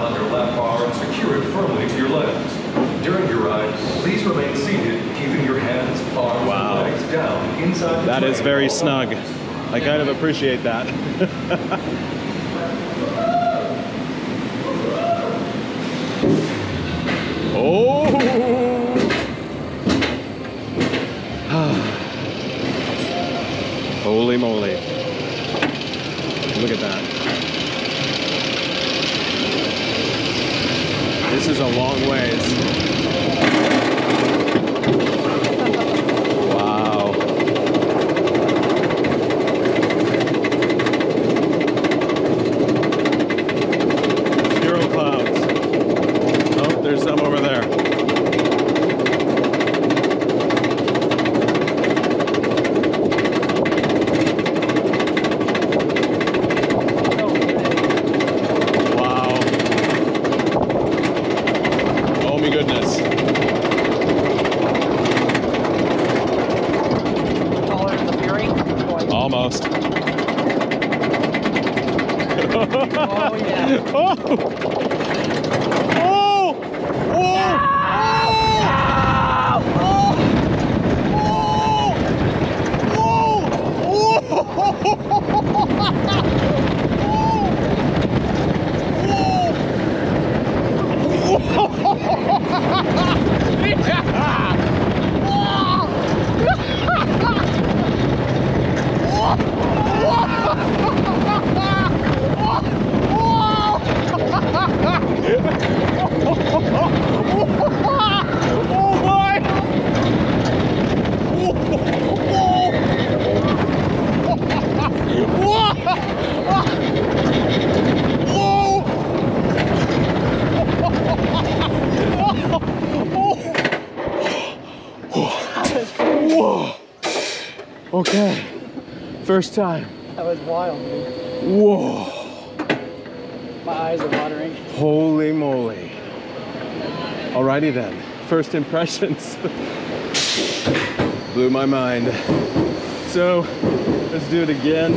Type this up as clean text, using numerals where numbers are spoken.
on your lap bar and secure it firmly to your legs. During your ride, please remain seated, keeping your hands, arms, and legs down inside the That is train. very snug. I kind of appreciate that. Oh! Holy moly. Look at that. This is a long ways. Wow. Zero clouds. Oh, there's some over there. Goodness. Taller than the Fury? Almost. Oh, yeah. Oh! Oh! Oh! Whoa! Okay, first time. That was wild, dude. Whoa! My eyes are watering. Holy moly. Alrighty then, first impressions. Blew my mind. So, let's do it again.